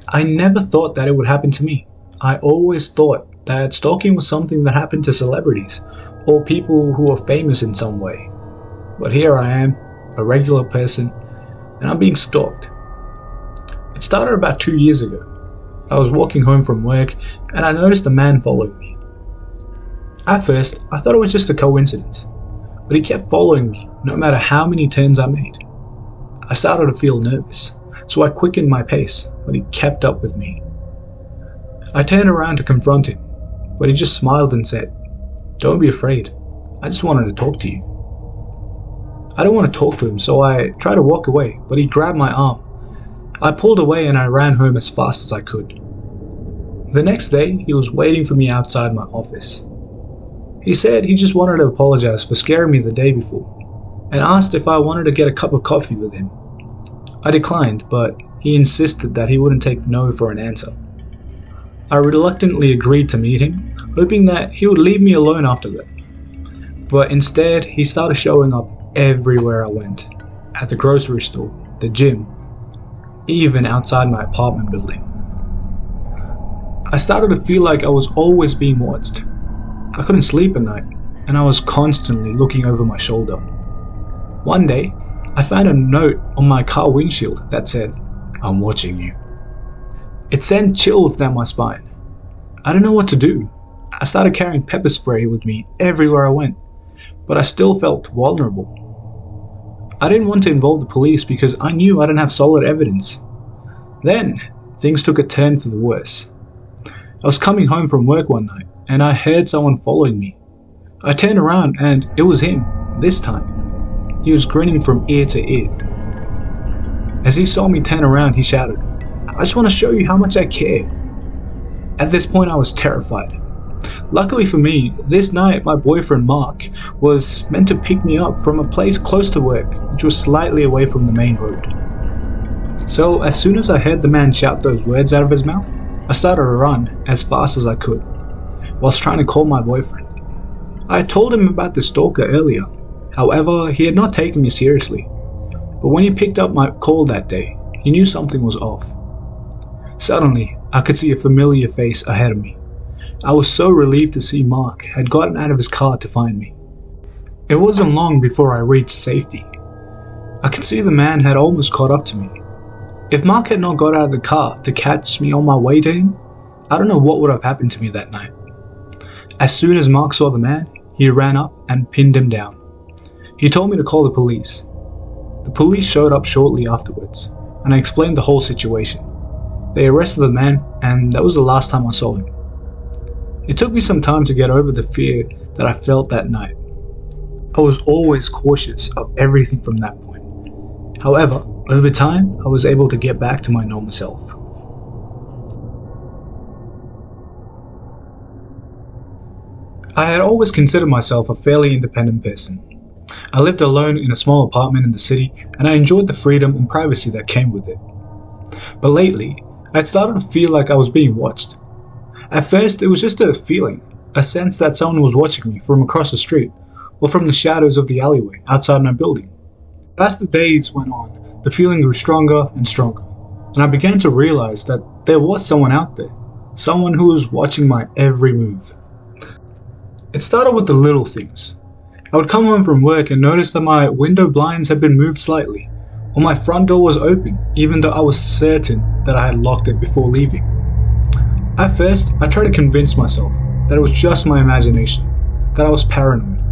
I never thought that it would happen to me. I always thought that stalking was something that happened to celebrities or people who are famous in some way. But here I am, a regular person, and I'm being stalked. It started about 2 years ago. I was walking home from work and I noticed a man following me. At first, I thought it was just a coincidence, but he kept following me no matter how many turns I made. I started to feel nervous, so I quickened my pace, but he kept up with me. I turned around to confront him, but he just smiled and said, "Don't be afraid, I just wanted to talk to you." I didn't want to talk to him, so I tried to walk away, but he grabbed my arm. I pulled away and I ran home as fast as I could. The next day, he was waiting for me outside my office. He said he just wanted to apologize for scaring me the day before, and asked if I wanted to get a cup of coffee with him. I declined, but he insisted that he wouldn't take no for an answer. I reluctantly agreed to meet him, hoping that he would leave me alone after that. But instead, he started showing up everywhere I went. At the grocery store, the gym, even outside my apartment building. I started to feel like I was always being watched. I couldn't sleep at night, and I was constantly looking over my shoulder. One day, I found a note on my car windshield that said, "I'm watching you." It sent chills down my spine. I didn't know what to do. I started carrying pepper spray with me everywhere I went, but I still felt vulnerable. I didn't want to involve the police because I knew I didn't have solid evidence. Then, things took a turn for the worse. I was coming home from work one night, and I heard someone following me. I turned around and it was him, this time. He was grinning from ear to ear. As he saw me turn around, he shouted, "I just want to show you how much I care." At this point, I was terrified. Luckily for me, this night my boyfriend Mark was meant to pick me up from a place close to work, which was slightly away from the main road. So as soon as I heard the man shout those words out of his mouth, I started to run as fast as I could, whilst trying to call my boyfriend. I had told him about the stalker earlier, however he had not taken me seriously. But when he picked up my call that day, he knew something was off. Suddenly, I could see a familiar face ahead of me. I was so relieved to see Mark had gotten out of his car to find me. It wasn't long before I reached safety. I could see the man had almost caught up to me. If Mark had not got out of the car to catch me on my way to him, I don't know what would have happened to me that night. As soon as Mark saw the man, he ran up and pinned him down. He told me to call the police. The police showed up shortly afterwards, and I explained the whole situation. They arrested the man, and that was the last time I saw him. It took me some time to get over the fear that I felt that night. I was always cautious of everything from that point. However, over time, I was able to get back to my normal self. I had always considered myself a fairly independent person. I lived alone in a small apartment in the city, and I enjoyed the freedom and privacy that came with it. But lately, I had started to feel like I was being watched. At first, it was just a feeling, a sense that someone was watching me from across the street, or from the shadows of the alleyway outside my building. As the days went on, the feeling grew stronger and stronger, and I began to realize that there was someone out there, someone who was watching my every move. It started with the little things. I would come home from work and notice that my window blinds had been moved slightly, or my front door was open, even though I was certain that I had locked it before leaving. At first, I tried to convince myself that it was just my imagination, that I was paranoid.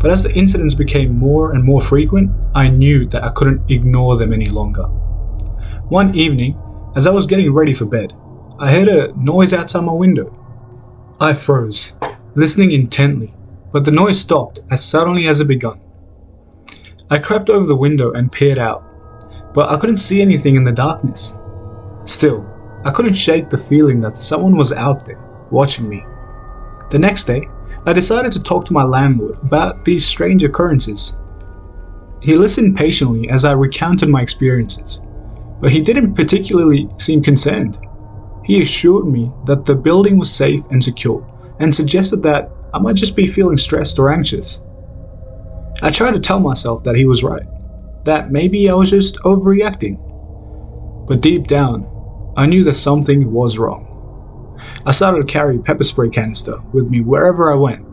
But as the incidents became more and more frequent, I knew that I couldn't ignore them any longer. One evening, as I was getting ready for bed, I heard a noise outside my window. I froze, listening intently, but the noise stopped as suddenly as it began. I crept over the window and peered out, but I couldn't see anything in the darkness. Still, I couldn't shake the feeling that someone was out there, watching me. The next day, I decided to talk to my landlord about these strange occurrences. He listened patiently as I recounted my experiences, but he didn't particularly seem concerned. He assured me that the building was safe and secure, and suggested that I might just be feeling stressed or anxious. I tried to tell myself that he was right, that maybe I was just overreacting. But deep down, I knew that something was wrong. I started to carry a pepper spray canister with me wherever I went,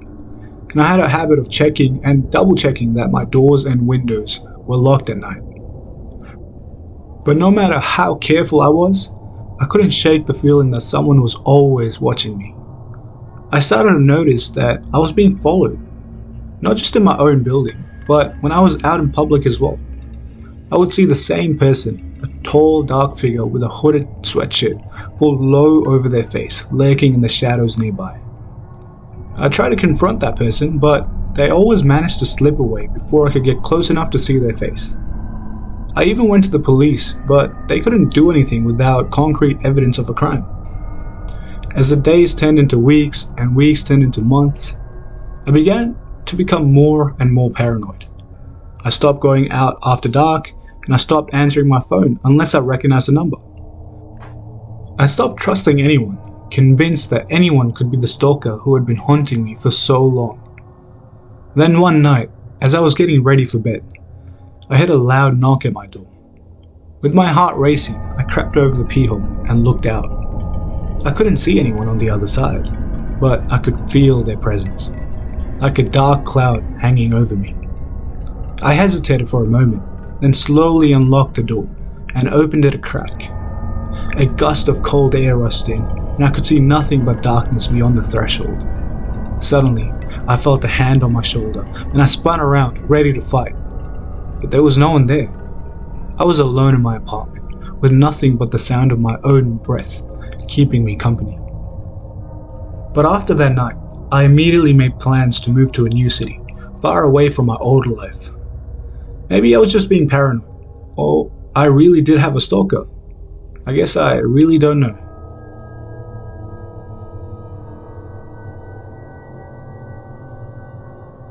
and I had a habit of checking and double checking that my doors and windows were locked at night. But no matter how careful I was, I couldn't shake the feeling that someone was always watching me. I started to notice that I was being followed, not just in my own building, but when I was out in public as well. I would see the same person, a tall, dark figure with a hooded sweatshirt pulled low over their face, lurking in the shadows nearby. I tried to confront that person, but they always managed to slip away before I could get close enough to see their face. I even went to the police, but they couldn't do anything without concrete evidence of a crime. As the days turned into weeks and weeks turned into months, I began to become more and more paranoid. I stopped going out after dark, and I stopped answering my phone unless I recognized the number. I stopped trusting anyone, convinced that anyone could be the stalker who had been haunting me for so long. Then one night, as I was getting ready for bed, I heard a loud knock at my door. With my heart racing, I crept over the peephole and looked out. I couldn't see anyone on the other side, but I could feel their presence, like a dark cloud hanging over me. I hesitated for a moment, then slowly unlocked the door and opened it a crack. A gust of cold air rushed in, and I could see nothing but darkness beyond the threshold. Suddenly, I felt a hand on my shoulder, and I spun around, ready to fight. But there was no one there. I was alone in my apartment, with nothing but the sound of my own breath keeping me company. But after that night, I immediately made plans to move to a new city, far away from my old life. Maybe I was just being paranoid, or I really did have a stalker. I guess I really don't know.